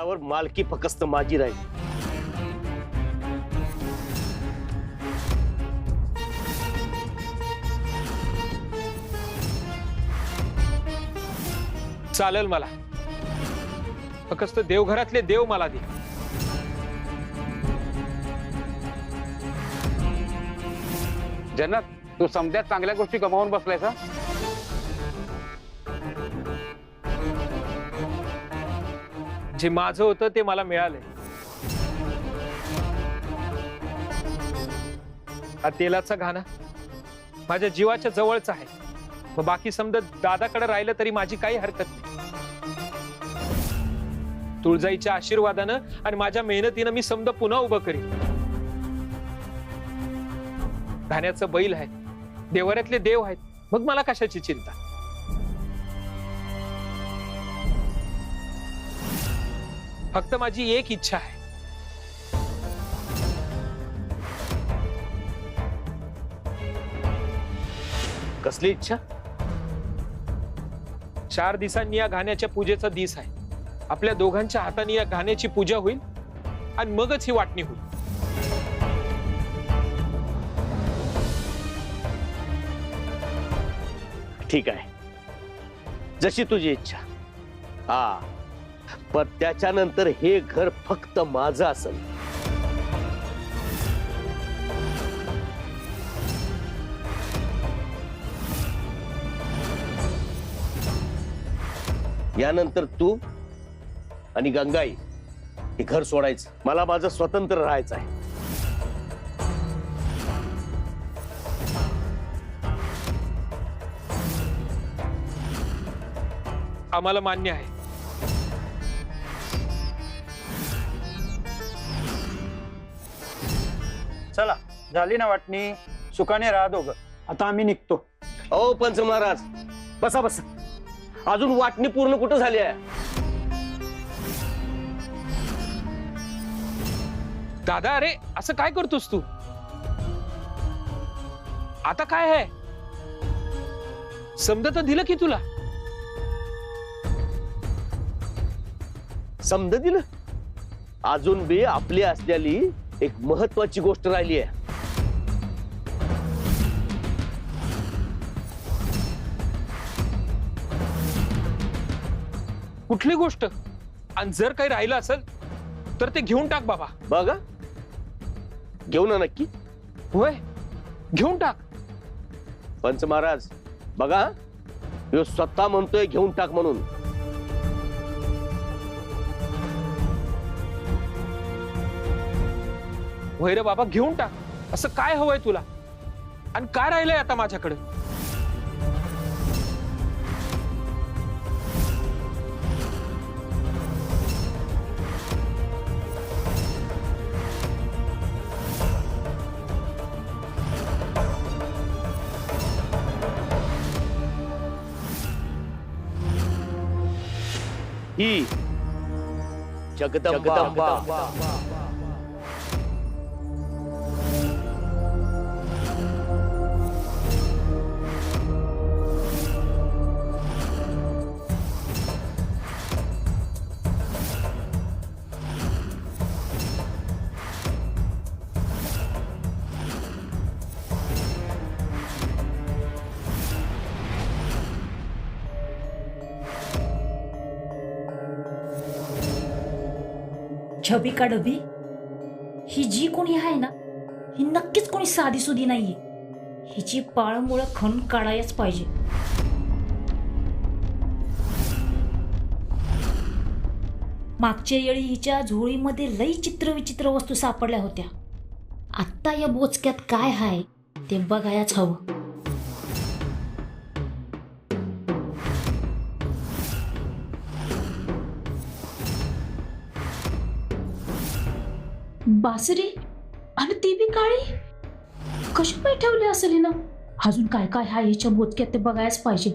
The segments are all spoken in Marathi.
बाळावर मालकी फक्त माझी राहील. चालेल मला, फक्त देवघरातले देव मला दे. जन्नत, तू समध्यात चांगल्या गोष्टी गमावून बसलायस. जे माझं होतं ते मला मिळालंय. हा तेलाचा घाना माझ्या जीवाच्या जवळचा आहे. मग बाकी समजा दादाकडे राहिलं तरी माझी काही हरकत नाही. तुळजाईच्या आशीर्वादानं आणि माझ्या मेहनतीनं मी समजा पुन्हा उभं करीन. घाण्याचं बैल आहे, देवाऱ्यातले देव आहेत, मग मला कशाची चिंता. फक्त माझी एक इच्छा आहे. कसली इच्छा? 4 दिवसांनी या घाण्याच्या पूजेचा दिस आहे. आपल्या दोघांच्या हाताने या घाण्याची पूजा होईल आणि मगच ही वाटणी होईल. ठीक आहे, जशी तुझी इच्छा. हा, पण त्याच्यानंतर हे घर फक्त माझं असेल. यानंतर तू आणि गंगाई हे घर सोडायचं. मला माझं स्वतंत्र राहायचं आहे. आम्हाला मान्य आहे. चला, झाली ना वाटणी. सुखाने राहा दोघं. आता आम्ही निघतो. ओ पंच महाराज, बसा बसा. अजून वाटणी पूर्ण कुठं झाली आहे? दादा, अरे असं काय करतोस तू? आता काय आहे? समजा तर दिलं की तुला. समज दिलं. अजून बी आपली असलेली एक महत्वाची गोष्ट राहिली आहे. कुठली गोष्ट? आणि जर काही राहिलं असेल तर ते घेऊन टाक बाबा. बघा, घेऊ ना नक्की. होय, घेऊन टाक. पंच महाराज बघा, ह्यो स्वतः म्हणतोय घेऊन टाक म्हणून. होय रे बाबा, घेऊन टाक. असं काय हवंय तुला आणि काय राहिलंय आता माझ्याकडे? ही जगदंबा. छबी का डबी, ही जी कोणी आहे ना, ही नक्कीच कोणी साधी सुधी नाहीये. हिची पाळमुळं खणून काढायच पाहिजे. मागच्या वेळी हिच्या झोळीमध्ये लई चित्रविचित्र वस्तू सापडल्या होत्या. आत्ता या बोचक्यात काय आहे ते बघायच हवं. बासरी आणि ती बी काळी. कशी पाय ठेवली असेल ना? अजून काय काय हाय हिच्या बोचक्यात ते बघायच पाहिजे.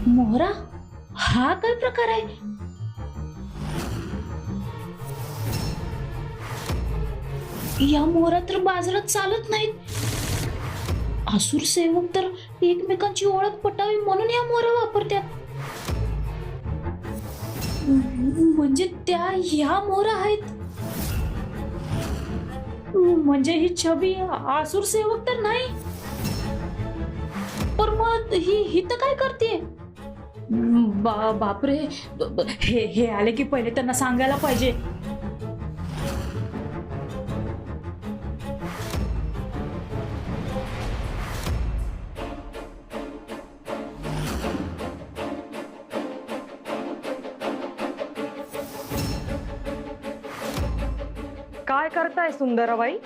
मोहरा, हा काय प्रकार आहे? या मोहरा तर बाजारात चालत नाहीत. असुर सेवक तर एकमेकांची ओळख पटावी म्हणून या मोहरा वापरतात. म्हणजे त्या ह्या मोहरा आहेत. म्हणजे ही छबी असुर सेवक तर नाही. पण मग ही तर काय करते? बापरे, हे आले की पहिले त्यांना सांगायला पाहिजे. काय करताय सुंदराबाई?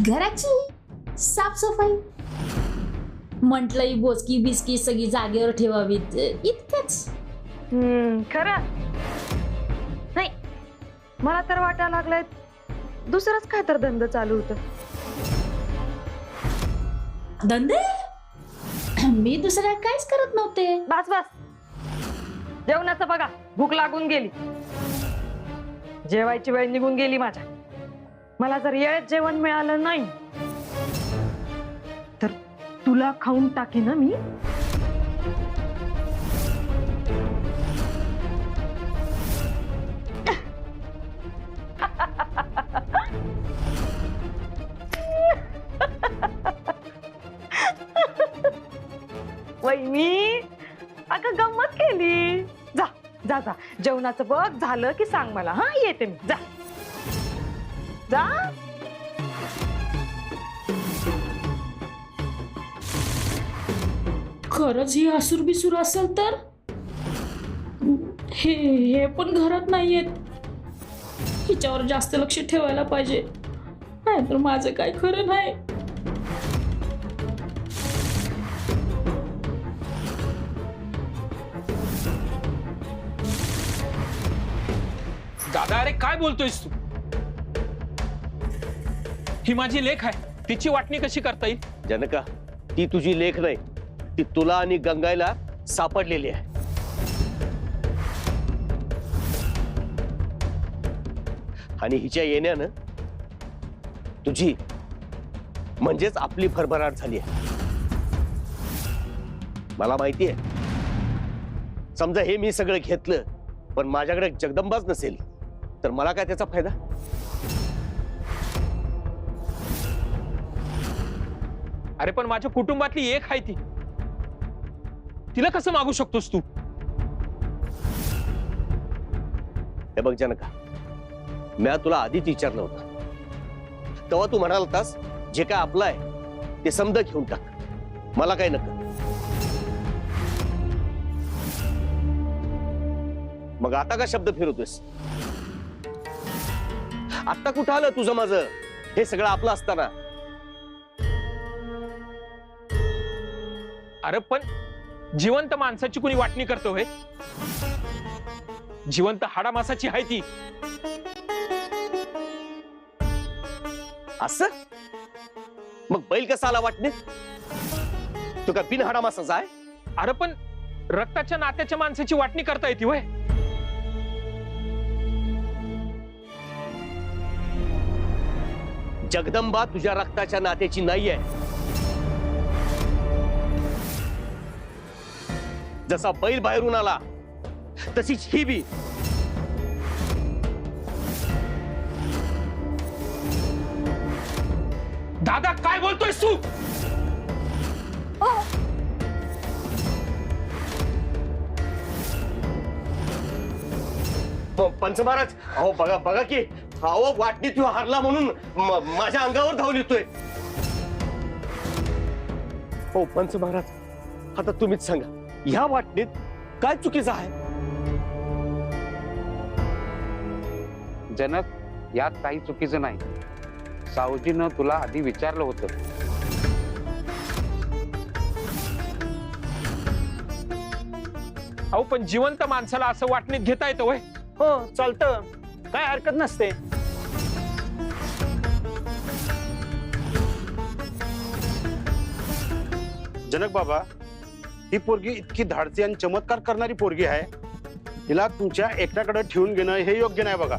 घराची साफसफाई म्हटलं, ही बोचकी बिस्की सगळी जागेवर ठेवावीत, इतकंच. खरं नाही, मला तर वाटायला लागलंय दुसरंच काय तर धंदा चालू होत. धंदे? मी दुसऱ्या काहीच करत नव्हते. बस बस, जेवणाचं बघा, भूक लागून गेली. जेवायची वेळ निघून गेली माझ्या. मला जर वेळेत जेवण मिळालं नाही तर तुला खाऊन टाकीन ना मी. वहिनी, अगं गंमत केली. जा जा जा, जेवणाचं बघ, झालं की सांग मला. हा, येते मी. जा जा. खरंच ही असुर बिसूर असेल तर हे पण घरात नाहीयेत. हिच्यावर जास्त लक्ष ठेवायला पाहिजे, नाहीतर माझं काय खरं नाही. दादा, अरे काय बोलतोयस तू? ही माझी लेक आहे, तिची वाटणी कशी करता येईल? जनका, ती तुझी लेख नाही, ती तुला आणि गंगाईला सापडलेली आहे. आणि हिच्या येण्यानं तुझी म्हणजेच आपली भरभराट झाली आहे. मला माहिती आहे, समजा हे मी सगळं घेतलं पण माझ्याकडे जगदंबाच नसेल तर मला काय त्याचा फायदा? अरे पण माझ्या कुटुंबातली एक आहे ती, तिला कसं मागू शकतोस तू? हे बघ जनका, मी तुला आधीच विचारलं होतं, तेव्हा तू म्हणाल होतास जे काय आपलं आहे ते समजा घेऊन टाक, मला काय नको. मग आता का शब्द फिरवतोस? आता कुठं आलं तुझं माझं? हे सगळं आपलं असताना. अरे पण जिवंत माणसाची कुणी वाटणी करतो हे? जिवंत हाडामासाची आहे ती. असं मग बैल कसा आला वाटणीत? तू का बिन हाडामासाचा आहे? अरे पण रक्ताच्या नात्याच्या माणसाची वाटणी करता येते होय? जगदंबा तुझ्या रक्ताच्या नात्याची नाहीये. जसा बैल बाहेरून आला तशीच ही बी. दादा, काय बोलतोयस तू? पंच महाराज, अहो बघा बघा की, अहो वाटणीत तू हारला म्हणून माझ्या अंगावर धावून येतोय. हो पंच महाराज, आता तुम्हीच सांगा, ह्या वाटणीत काय चुकीचं आहे? जनक, यात काही चुकीचं नाही. सावजीनं तुला आधी विचारलं होतं. अहो पण जिवंत माणसाला असं वाटणीत घेता येतं होय? हो, चालतं, काय हरकत नसते. जनक बाबा, ही पोरगी इतकी धाडसी आणि चमत्कार करणारी पोरगी आहे, तिला तुमच्या एकट्याकडे ठेवून घेणं हे योग्य नाही बघा.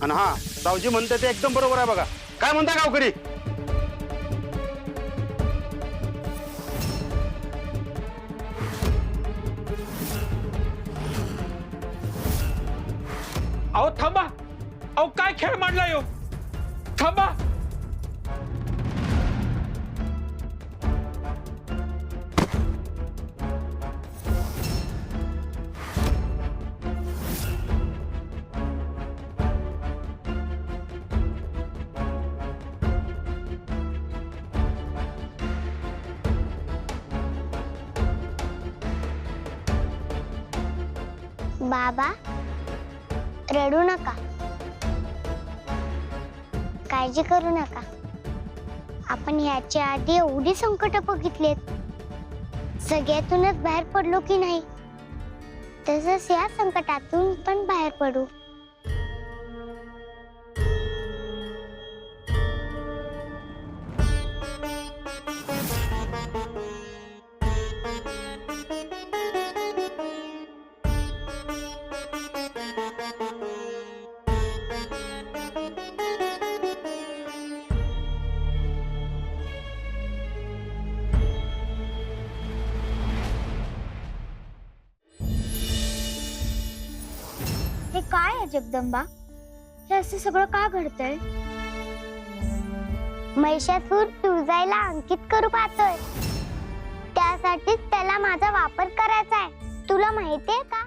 आणि हा, सावजी म्हणते ते एकदम बरोबर आहे बघा. काय म्हणता गावकरी? अहो थांबा, अहो काय खेळ मांडलाय हो? थांबा. बाबा, रडू नका, काळजी करू नका. आपण याच्या आधी एवढी संकट बघितलेत, सगळ्यातूनच बाहेर पडलो की नाही, तसंच या संकटातून पण बाहेर पडू. हे काय आहे जगदंबा? हे असं सगळं का घडतंय? महिषासूर तुळजाईला अंकित करू पाहतोय, त्यासाठीच त्याला माझा वापर करायचा आहे. तुला माहितीये का?